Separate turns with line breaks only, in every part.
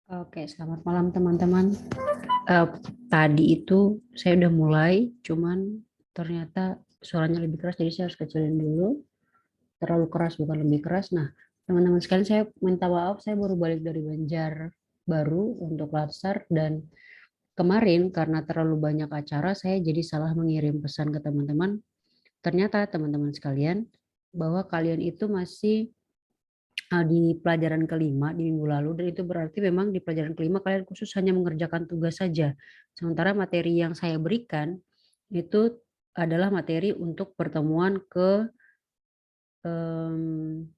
Oke, selamat malam teman-teman. Eh, Tadi itu saya udah mulai, cuman ternyata suaranya lebih keras, jadi saya harus kecilin dulu. Terlalu keras, bukan lebih keras. Nah, teman-teman sekalian, saya minta maaf, saya baru balik dari Banjar baru untuk Latsar, dan kemarin karena terlalu banyak acara, saya jadi salah mengirim pesan ke teman-teman. Ternyata teman-teman sekalian, bahwa kalian itu masih di pelajaran kelima di minggu lalu, dan itu berarti memang di pelajaran kelima kalian khusus hanya mengerjakan tugas saja. Sementara materi yang saya berikan itu adalah materi untuk pertemuan ke em,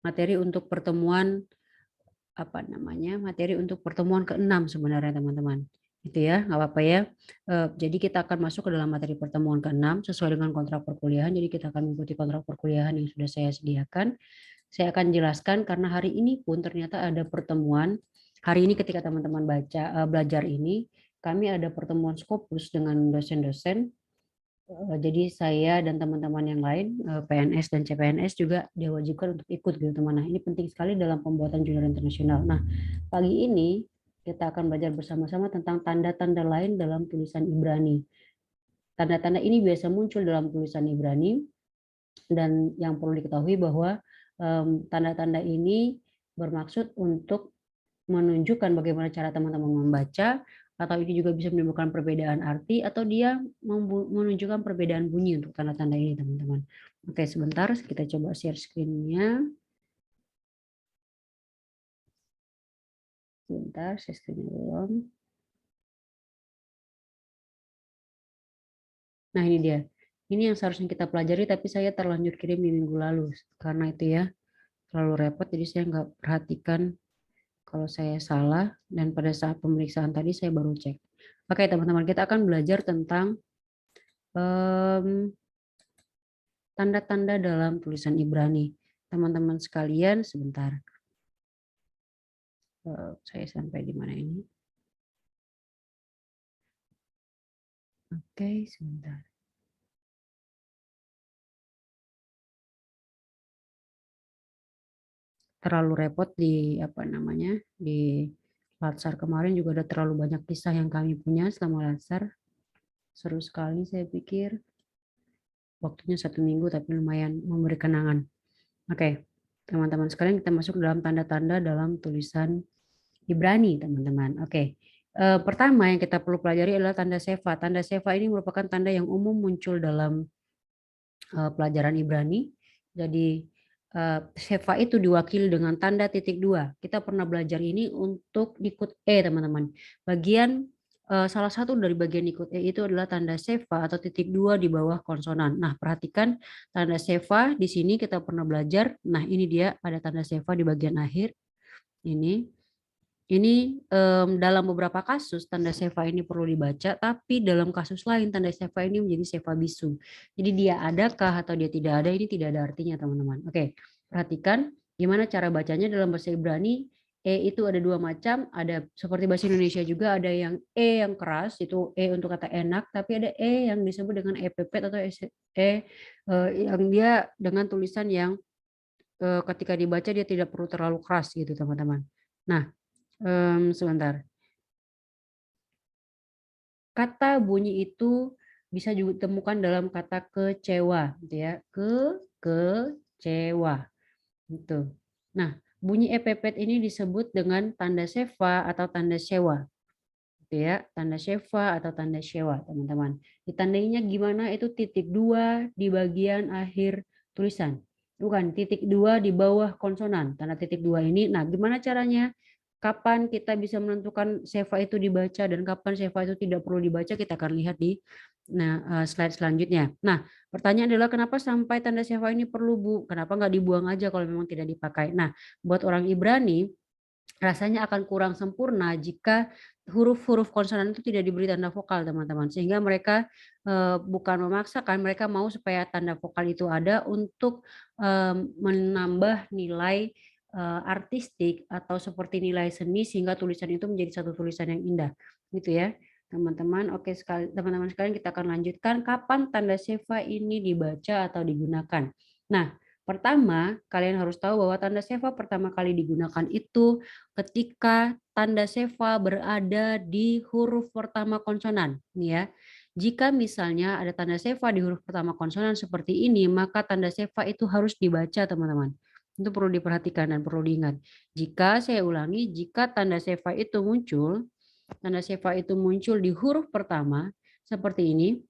materi untuk pertemuan apa namanya materi untuk pertemuan ke-6 sebenarnya teman-teman. Itu ya, nggak apa-apa ya. Jadi kita akan masuk ke dalam materi pertemuan ke-6 sesuai dengan kontrak perkuliahan. Jadi kita akan mengikuti kontrak perkuliahan yang sudah saya sediakan. Saya akan jelaskan karena hari ini pun ternyata ada pertemuan. Hari ini ketika teman-teman belajar ini, kami ada pertemuan Scopus dengan dosen-dosen. Jadi saya dan teman-teman yang lain, PNS dan CPNS juga diwajibkan untuk ikut gitu teman. Nah, ini penting sekali dalam pembuatan jurnal internasional. Nah, pagi ini kita akan belajar bersama-sama tentang tanda-tanda lain dalam tulisan Ibrani. Tanda-tanda ini biasa muncul dalam tulisan Ibrani, dan yang perlu diketahui bahwa tanda-tanda ini bermaksud untuk menunjukkan bagaimana cara teman-teman membaca, atau ini juga bisa menimbulkan perbedaan arti, atau dia menunjukkan perbedaan bunyi untuk tanda-tanda ini teman-teman. Oke, sebentar kita coba share screen-nya. Sebentar, share screen-nya belum. Nah, ini dia. Ini yang seharusnya kita pelajari, tapi saya terlanjur kirim di minggu lalu. Karena itu ya, terlalu repot, jadi saya nggak perhatikan kalau saya salah, dan pada saat pemeriksaan tadi saya baru cek. Oke, teman-teman, kita akan belajar tentang tanda-tanda dalam tulisan Ibrani. Teman-teman sekalian, sebentar. Saya sampai di mana ini? Oke, sebentar. Terlalu repot di apa namanya? Di Latsar kemarin juga ada terlalu banyak kisah yang kami punya selama Latsar. Seru sekali saya pikir. Waktunya 1 minggu tapi lumayan memberi kenangan. Oke, teman-teman sekalian, kita masuk dalam tanda-tanda dalam tulisan Ibrani, teman-teman. Oke, pertama yang kita perlu pelajari adalah tanda sefa. Tanda sefa ini merupakan tanda yang umum muncul dalam pelajaran Ibrani. Jadi sefa itu diwakili dengan tanda titik dua. Kita pernah belajar ini untuk ikut E, teman-teman. Salah satu dari bagian ikut E itu adalah tanda sefa atau titik dua di bawah konsonan. Nah, perhatikan tanda sefa di sini kita pernah belajar. Nah, ini dia ada tanda sefa di bagian akhir. Ini dalam beberapa kasus tanda seva ini perlu dibaca, tapi dalam kasus lain tanda seva ini menjadi seva bisu. Jadi dia adakah atau dia tidak ada, ini tidak ada artinya teman-teman. Oke, perhatikan gimana cara bacanya dalam bahasa Ibrani. E itu ada dua macam, ada seperti bahasa Indonesia juga, ada yang E yang keras, itu E untuk kata enak, tapi ada E yang disebut dengan EPP atau yang dia dengan tulisan yang ketika dibaca dia tidak perlu terlalu keras gitu teman-teman. Nah, sebentar. Kata bunyi itu bisa juga ditemukan dalam kata kecewa, gitu ya. Kecewa, gitu. Nah, bunyi epepet ini disebut dengan tanda seva atau tanda sewa, gitu ya. Tanda seva atau tanda sewa, teman-teman. Ditandainya gimana? Itu titik dua di bagian akhir tulisan. Bukan, titik dua di bawah konsonan. Tanda titik dua ini. Nah, gimana caranya? Kapan kita bisa menentukan seva itu dibaca dan kapan seva itu tidak perlu dibaca, kita akan lihat di slide selanjutnya. Nah, pertanyaan adalah kenapa sampai tanda seva ini perlu, Bu? Kenapa nggak dibuang aja kalau memang tidak dipakai? Nah, buat orang Ibrani, rasanya akan kurang sempurna jika huruf-huruf konsonan itu tidak diberi tanda vokal, teman-teman. Sehingga mereka bukan memaksakan, mereka mau supaya tanda vokal itu ada untuk menambah nilai artistik atau seperti nilai seni sehingga tulisan itu menjadi satu tulisan yang indah. Gitu ya, teman-teman. Oke, teman-teman sekalian, kita akan lanjutkan kapan tanda seva ini dibaca atau digunakan. Nah, Pertama, kalian harus tahu bahwa tanda seva pertama kali digunakan itu ketika tanda seva berada di huruf pertama konsonan, nih ya. Jika misalnya ada tanda seva di huruf pertama konsonan seperti ini, maka tanda seva itu harus dibaca, teman-teman. Itu perlu diperhatikan dan perlu diingat. Jika saya ulangi, jika tanda seva itu muncul di huruf pertama seperti ini,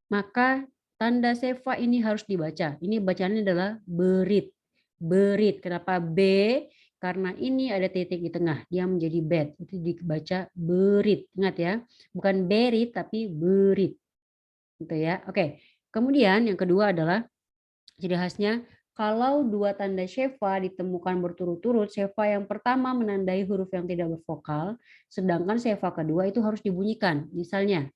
maka tanda seva ini harus dibaca. Ini bacaannya adalah berit. Berit. Kenapa B? Karena ini ada titik di tengah. Dia menjadi bet. Itu dibaca berit. Ingat ya. Bukan berit tapi berit. Gitu ya. Oke. Kemudian yang kedua adalah ciri khasnya kalau dua tanda seva ditemukan berturut-turut, seva yang pertama menandai huruf yang tidak bervokal, sedangkan seva kedua itu harus dibunyikan. Misalnya,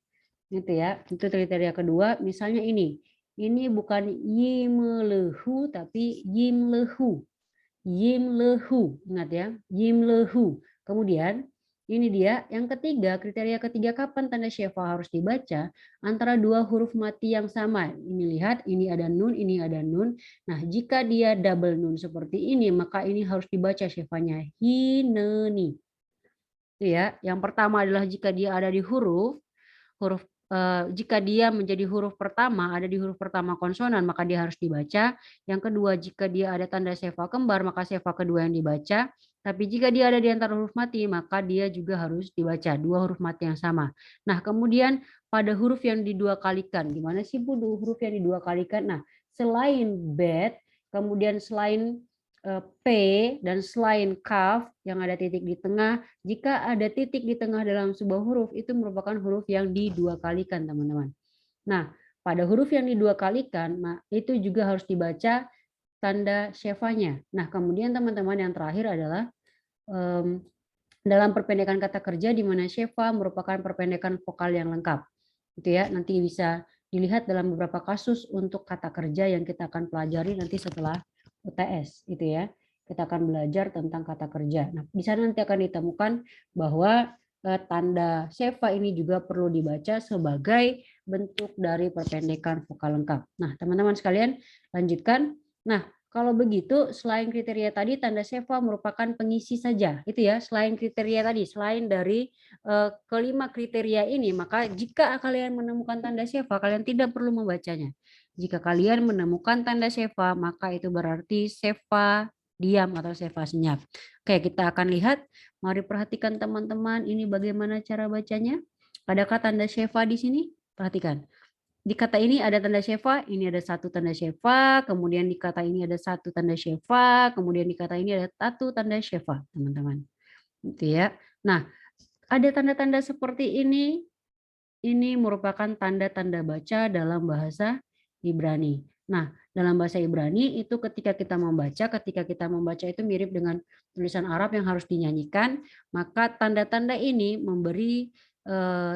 gitu ya. Itu kriteria kedua, misalnya ini. Ini bukan yimlehu tapi yimlehu. Yimlehu. Ingat ya, yimlehu. Kemudian ini dia yang ketiga, kriteria ketiga kapan tanda seva harus dibaca antara dua huruf mati yang sama. Ini lihat, ini ada nun, ini ada nun. Nah, jika dia double nun seperti ini, maka ini harus dibaca sevanya hineni. Itu ya. Yang pertama adalah jika dia ada di huruf jika dia menjadi huruf pertama, ada di huruf pertama konsonan, maka dia harus dibaca. Yang kedua, jika dia ada tanda seva kembar, maka seva kedua yang dibaca. Tapi jika dia ada di antara huruf mati, maka dia juga harus dibaca. Dua huruf mati yang sama. Nah, kemudian pada huruf yang didua kalikan. Gimana sih Bu huruf yang didua kalikan? Nah, selain bet, kemudian selain P dan selain kaf yang ada titik di tengah, jika ada titik di tengah dalam sebuah huruf itu merupakan huruf yang didua kalikan, teman-teman. Nah, pada huruf yang didua kalikan itu juga harus dibaca tanda sevanya. Nah, kemudian teman-teman yang terakhir adalah dalam perpendekan kata kerja di mana seva merupakan perpendekan vokal yang lengkap. Gitu ya. Nanti bisa dilihat dalam beberapa kasus untuk kata kerja yang kita akan pelajari nanti setelah UTS gitu ya. Kita akan belajar tentang kata kerja. Nah, di sana nanti akan ditemukan bahwa tanda seva ini juga perlu dibaca sebagai bentuk dari perpendekan vokal lengkap. Nah, teman-teman sekalian, lanjutkan. Nah, kalau begitu, selain kriteria tadi, tanda seva merupakan pengisi saja, itu ya. Selain kriteria tadi, selain dari kelima kriteria ini, maka jika kalian menemukan tanda seva, kalian tidak perlu membacanya. Jika kalian menemukan tanda seva, maka itu berarti seva diam atau seva senyap. Oke, kita akan lihat. Mari perhatikan teman-teman, ini bagaimana cara bacanya. Adakah tanda seva di sini? Perhatikan. Di kata ini ada tanda seva, ini ada satu tanda seva, kemudian di kata ini ada satu tanda seva, kemudian di kata ini ada satu tanda seva, teman-teman. Gitu ya. Nah, ada tanda-tanda seperti ini merupakan tanda-tanda baca dalam bahasa Ibrani. Nah, dalam bahasa Ibrani itu ketika kita membaca itu mirip dengan tulisan Arab yang harus dinyanyikan, maka tanda-tanda ini memberi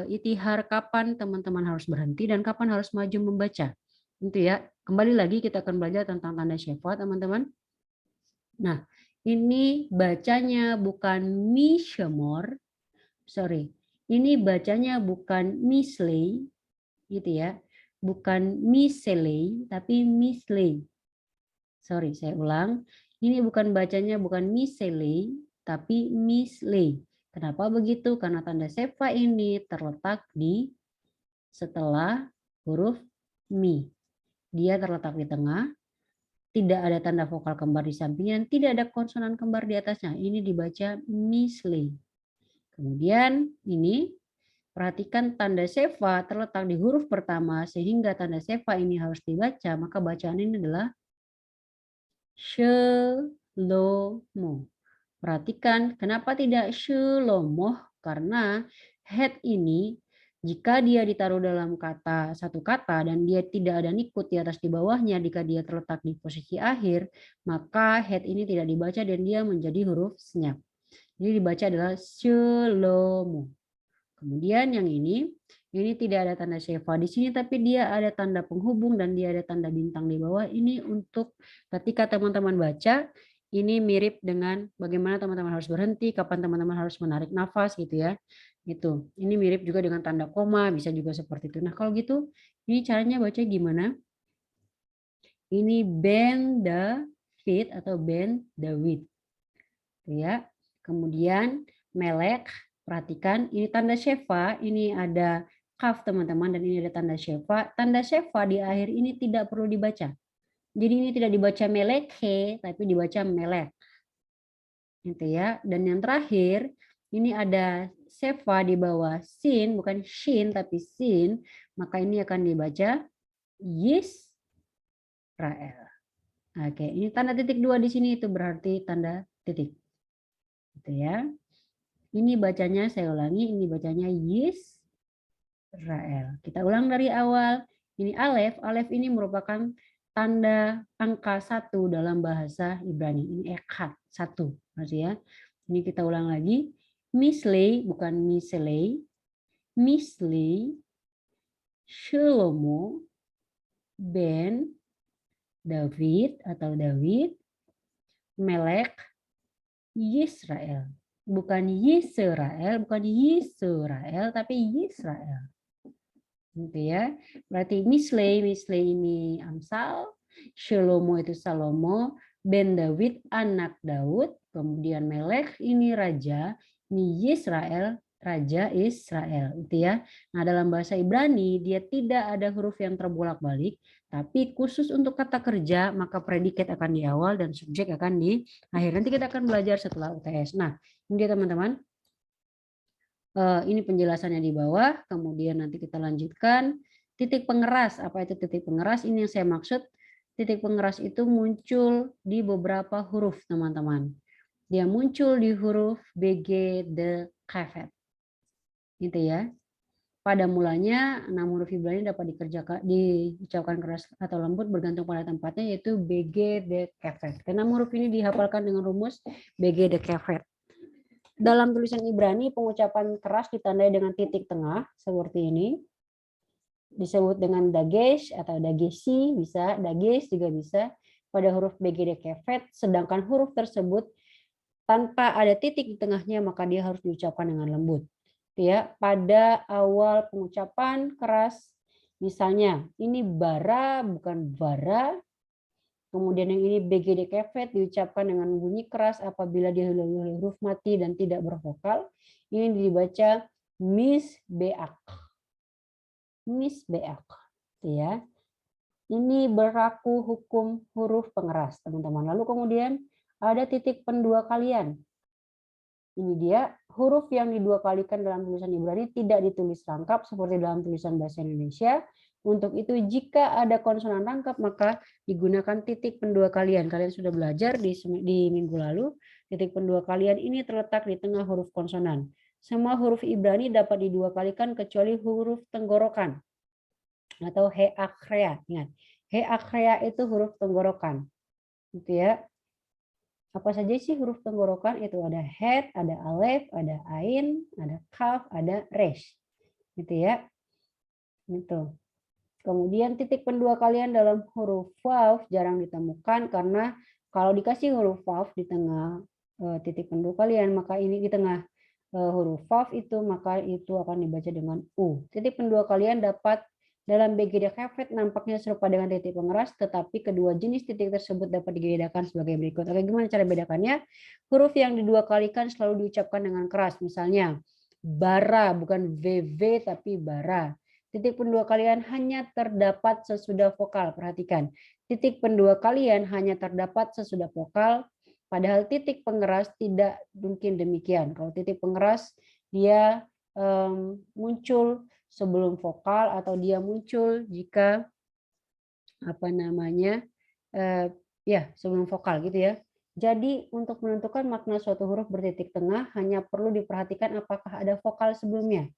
itihar kapan teman-teman harus berhenti dan kapan harus maju membaca. Itu ya. Kembali lagi kita akan belajar tentang tanda syafa, teman-teman. Nah, ini bacanya bukan mishamor, sorry. Ini bacanya bukan misley, gitu ya. Bukan miseley, tapi misley. Sorry, saya ulang. Ini bukan bacanya bukan miseley, tapi misley. Kenapa begitu? Karena tanda seva ini terletak di setelah huruf mi. Dia terletak di tengah, tidak ada tanda vokal kembar di sampingnya, tidak ada konsonan kembar di atasnya. Ini dibaca misley. Kemudian ini, perhatikan tanda seva terletak di huruf pertama, sehingga tanda seva ini harus dibaca, maka bacaan ini adalah shelomo. Perhatikan, kenapa tidak shelomoh? Karena head ini, jika dia ditaruh dalam satu kata dan dia tidak ada nikut di atas di bawahnya, jika dia terletak di posisi akhir, maka head ini tidak dibaca dan dia menjadi huruf senyap. Jadi dibaca adalah shelomo. Kemudian yang ini tidak ada tanda seva di sini, tapi dia ada tanda penghubung dan dia ada tanda bintang di bawah. Ini untuk ketika teman-teman baca, ini mirip dengan bagaimana teman-teman harus berhenti, kapan teman-teman harus menarik nafas gitu ya. Itu. Ini mirip juga dengan tanda koma, bisa juga seperti itu. Nah, kalau gitu, ini caranya baca gimana? Ini bend the feet atau bend the width. Ya. Kemudian melek, perhatikan ini tanda shefa, ini ada kaf teman-teman dan ini ada tanda shefa. Tanda shefa di akhir ini tidak perlu dibaca. Jadi ini tidak dibaca melekhe tapi dibaca melek. Gitu ya. Dan yang terakhir ini ada shefa di bawah sin, bukan shin tapi sin, maka ini akan dibaca Yisrael. Oke, ini tanda titik 2 di sini itu berarti tanda titik. Gitu ya. Ini bacanya, saya ulangi, ini bacanya Yisrael. Kita ulang dari awal. Ini alef, alef ini merupakan tanda angka 1 dalam bahasa Ibrani. Ini echad, 1. Maksudnya, ini kita ulang lagi. Misley, bukan misley. Misley, Shlomo, Ben, David atau David, Melek, Yisrael. Bukan Yisrael, bukan Yisrael, tapi Yisrael. Gitu ya. Berarti Misley ini Amsal, Shlomo itu Salomo, Ben David anak Daud, kemudian Melek ini raja, ini Yisrael raja Israel, itu ya. Nah, dalam bahasa Ibrani dia tidak ada huruf yang terbolak-balik, tapi khusus untuk kata kerja maka predikat akan di awal dan subjek akan di akhir. Nanti kita akan belajar setelah UTS. Nah, ini dia teman-teman. Ini penjelasannya di bawah, kemudian nanti kita lanjutkan. Titik pengeras, apa itu titik pengeras? Ini yang saya maksud. Titik pengeras itu muncul di beberapa huruf, teman-teman. Dia muncul di huruf BG, D, Kafet. Gitu ya. Pada mulanya 6 huruf Ibrani dapat diucapkan keras atau lembut bergantung pada tempatnya, yaitu BG, D, Kafet. Ke-6 huruf ini dihafalkan dengan rumus BG, D, Kafet. Dalam tulisan Ibrani, pengucapan keras ditandai dengan titik tengah, seperti ini. Disebut dengan dagesh atau dagesi, bisa. Dagesh juga bisa. Pada huruf BG, D, Kafet, sedangkan huruf tersebut tanpa ada titik di tengahnya, maka dia harus diucapkan dengan lembut. Ya, pada awal pengucapan keras, misalnya ini bara bukan bara, kemudian yang ini BGD kefet diucapkan dengan bunyi keras apabila dihubungi oleh huruf mati dan tidak bervokal. Ini dibaca misbeak. Misbeak. Ya. Ini berlaku hukum huruf pengeras, teman-teman. Lalu kemudian ada titik pendua kalian. Ini dia, huruf yang didua kalikan dalam tulisan Ibrani tidak ditulis lengkap seperti dalam tulisan bahasa Indonesia. Untuk itu jika ada konsonan rangkap maka digunakan titik pendua kalian. Kalian sudah belajar di minggu lalu, titik pendua kalian ini terletak di tengah huruf konsonan. Semua huruf Ibrani dapat didua kalikan kecuali huruf tenggorokan atau he akhrea. Ingat, he akhrea itu huruf tenggorokan. Gitu ya. Apa saja sih huruf tenggorokan? Itu ada het, ada alef, ada ain, ada kaf, ada resh. Gitu ya. Itu. Kemudian titik pendua kalian dalam huruf waw jarang ditemukan karena kalau dikasih huruf waw di tengah titik pendua kalian, maka ini di tengah huruf waw itu, maka itu akan dibaca dengan u. Titik pendua kalian dapat dalam BGD kefet nampaknya serupa dengan titik pengeras, tetapi kedua jenis titik tersebut dapat dibedakan sebagai berikut. Oke, gimana cara bedakannya? Huruf yang didua kalikan selalu diucapkan dengan keras. Misalnya, bara, bukan VV tapi bara. Titik pendua kalian hanya terdapat sesudah vokal. Perhatikan, titik pendua kalian hanya terdapat sesudah vokal, padahal titik pengeras tidak mungkin demikian. Kalau titik pengeras, dia muncul sebelum vokal atau dia muncul jika sebelum vokal gitu ya. Jadi untuk menentukan makna suatu huruf bertitik tengah hanya perlu diperhatikan apakah ada vokal sebelumnya.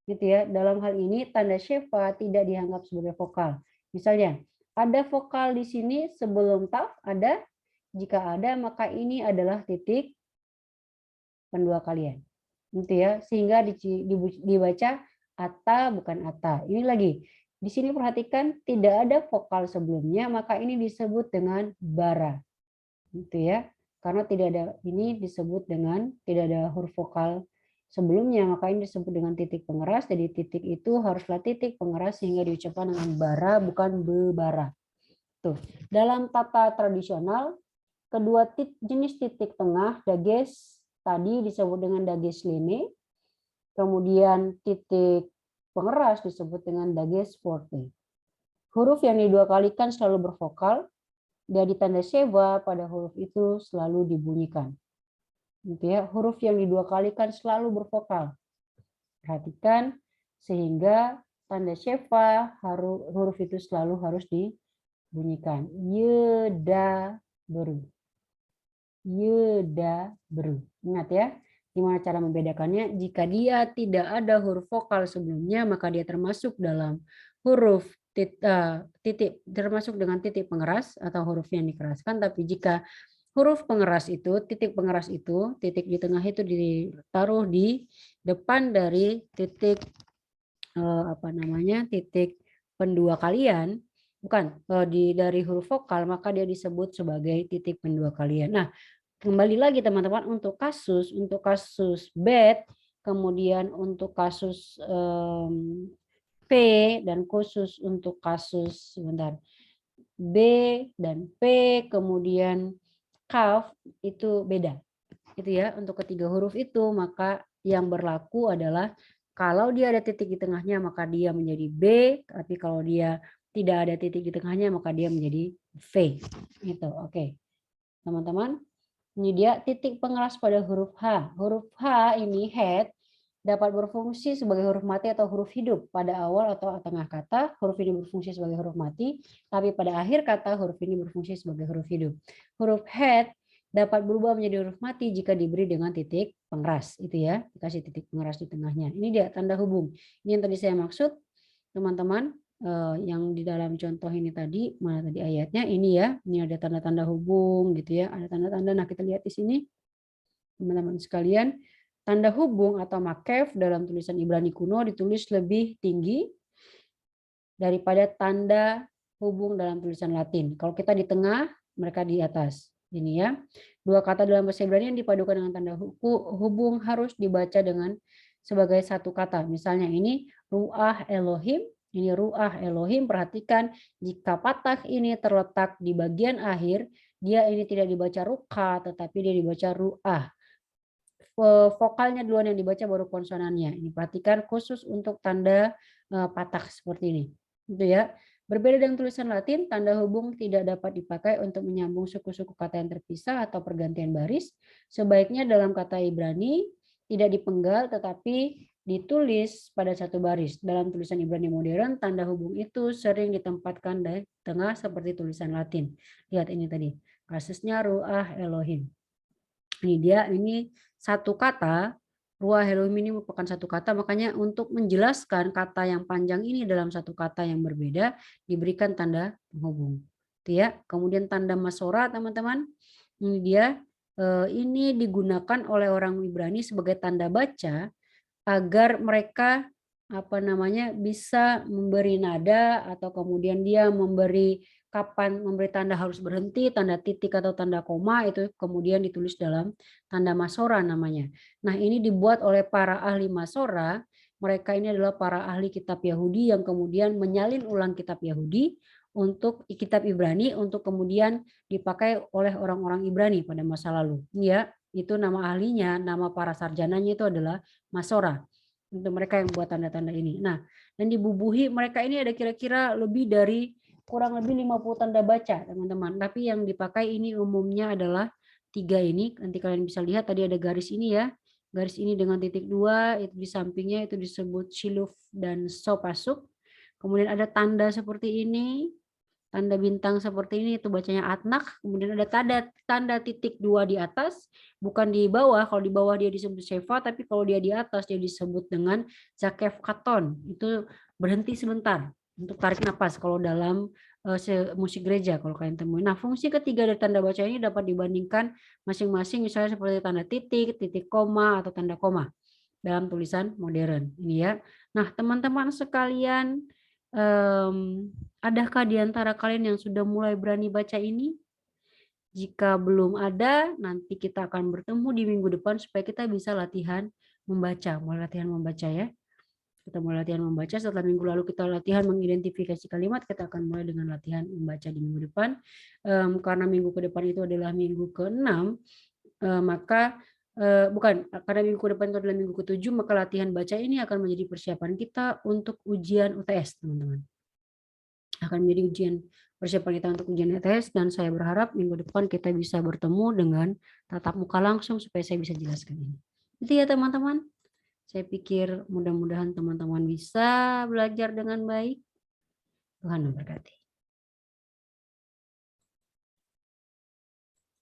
Gitu ya. Dalam hal ini tanda shefa tidak dianggap sebagai vokal. Misalnya, ada vokal di sini sebelum taf, ada. Jika ada maka ini adalah titik pendua kalian. Gitu ya. Sehingga dibaca ata bukan ata. Ini lagi. Di sini perhatikan tidak ada vokal sebelumnya, maka ini disebut dengan bara. Gitu ya. Karena tidak ada, ini disebut dengan tidak ada huruf vokal sebelumnya, maka ini disebut dengan titik pengeras. Jadi titik itu haruslah titik pengeras sehingga diucapkan dengan bara bukan bebara. Tuh, dalam tata tradisional, kedua jenis titik tengah dages tadi disebut dengan dages lene, kemudian titik pengeras disebut dengan dages forte. Huruf yang didua kalikan selalu bervokal, dari tanda seva pada huruf itu selalu dibunyikan. Gitu ya, huruf yang didua kalikan selalu bervokal. Perhatikan, sehingga tanda seva huruf itu selalu harus dibunyikan. Yeda beru. Yeda beru. Ingat ya, gimana cara membedakannya? Jika dia tidak ada huruf vokal sebelumnya, maka dia termasuk dalam huruf titik, termasuk dengan titik pengeras atau huruf yang dikeraskan. Tapi jika huruf pengeras itu, titik pengeras itu, titik di tengah itu ditaruh di depan dari titik titik pendua kalian, bukan dari huruf vokal, maka dia disebut sebagai titik pendua kalian. Nah, kembali lagi teman-teman, untuk kasus bed, kemudian untuk kasus P, dan khusus untuk kasus B dan P, kemudian kaf, itu beda. Gitu ya, untuk ketiga huruf itu, maka yang berlaku adalah kalau dia ada titik di tengahnya maka dia menjadi B, tapi kalau dia tidak ada titik di tengahnya maka dia menjadi V. Gitu. Oke. Teman-teman, ini dia titik pengeras pada huruf H. Huruf H ini head dapat berfungsi sebagai huruf mati atau huruf hidup. Pada awal atau tengah kata, huruf ini berfungsi sebagai huruf mati, tapi pada akhir kata, huruf ini berfungsi sebagai huruf hidup. Huruf head dapat berubah menjadi huruf mati jika diberi dengan titik pengeras. Itu ya, dikasih titik pengeras di tengahnya. Ini dia tanda hubung. Ini yang tadi saya maksud, teman-teman, yang di dalam contoh ini tadi, mana tadi ayatnya, ini ya, ini ada tanda-tanda hubung gitu ya, ada tanda-tanda. Nah, kita lihat di sini, teman-teman sekalian, tanda hubung atau makef dalam tulisan Ibrani kuno ditulis lebih tinggi daripada tanda hubung dalam tulisan Latin. Kalau kita di tengah, mereka di atas. Ini ya. Dua kata dalam bahasa Ibrani yang dipadukan dengan tanda hubung harus dibaca dengan sebagai satu kata. Misalnya ini ruah Elohim, ini ruah Elohim. Perhatikan, jika patah ini terletak di bagian akhir, dia ini tidak dibaca ruka, tetapi dia dibaca ruah. Vokalnya duluan yang dibaca baru konsonannya. Ini perhatikan khusus untuk tanda patah seperti ini. Gitu ya. Berbeda dengan tulisan Latin, tanda hubung tidak dapat dipakai untuk menyambung suku-suku kata yang terpisah atau pergantian baris. Sebaiknya dalam kata Ibrani tidak dipenggal tetapi ditulis pada satu baris. Dalam tulisan Ibrani modern, tanda hubung itu sering ditempatkan di tengah seperti tulisan Latin. Lihat ini tadi, kasusnya ruah Elohim. Ini dia, ini satu kata, ruah Elohim ini merupakan satu kata, makanya untuk menjelaskan kata yang panjang ini dalam satu kata yang berbeda, diberikan tanda penghubung. Itu ya. Kemudian tanda masora, teman-teman, ini dia, ini digunakan oleh orang Ibrani sebagai tanda baca agar mereka bisa memberi nada atau kemudian dia memberi kapan memberi tanda harus berhenti, tanda titik atau tanda koma itu kemudian ditulis dalam tanda masora namanya. Nah, ini dibuat oleh para ahli masora. Mereka ini adalah para ahli kitab Yahudi yang kemudian menyalin ulang kitab Yahudi untuk kitab Ibrani untuk kemudian dipakai oleh orang-orang Ibrani pada masa lalu. Ya, itu nama ahlinya, nama para sarjananya itu adalah masora. Untuk mereka yang buat tanda-tanda ini. Nah, dan dibubuhi mereka ini ada kira-kira lebih dari kurang lebih 50 tanda baca, teman-teman. Tapi yang dipakai ini umumnya adalah 3 ini. Nanti kalian bisa lihat tadi ada garis ini ya. Garis ini dengan titik 2, itu di sampingnya itu disebut shiluf dan sopasuk. Kemudian ada tanda seperti ini. Tanda bintang seperti ini itu bacanya atnak, kemudian ada tanda titik 2 di atas, bukan di bawah. Kalau di bawah dia disebut seva, tapi kalau dia di atas dia disebut dengan zakef katon. Itu berhenti sebentar untuk tarik nafas kalau dalam musik gereja kalau kalian temui. Nah, fungsi ketiga dari tanda baca ini dapat dibandingkan masing-masing, misalnya seperti tanda titik, titik koma atau tanda koma dalam tulisan modern. Ini ya. Nah, teman-teman sekalian, adakah di antara kalian yang sudah mulai berani baca ini? Jika belum ada, nanti kita akan bertemu di minggu depan supaya kita bisa latihan membaca. Mulai latihan membaca ya. Kita mulai latihan membaca, setelah minggu lalu kita latihan mengidentifikasi kalimat, kita akan mulai dengan latihan membaca di minggu depan. Karena minggu ke depan itu adalah minggu ke-6, maka bukan, karena minggu ke depan itu adalah minggu ke-7, maka latihan baca ini akan menjadi persiapan kita untuk ujian UTS, teman-teman. Akan menjadi persiapan kita untuk ujian UTS, dan saya berharap minggu depan kita bisa bertemu dengan tatap muka langsung supaya saya bisa jelaskan ini. Itu ya teman-teman. Saya pikir mudah-mudahan teman-teman bisa belajar dengan baik. Tuhan memberkati.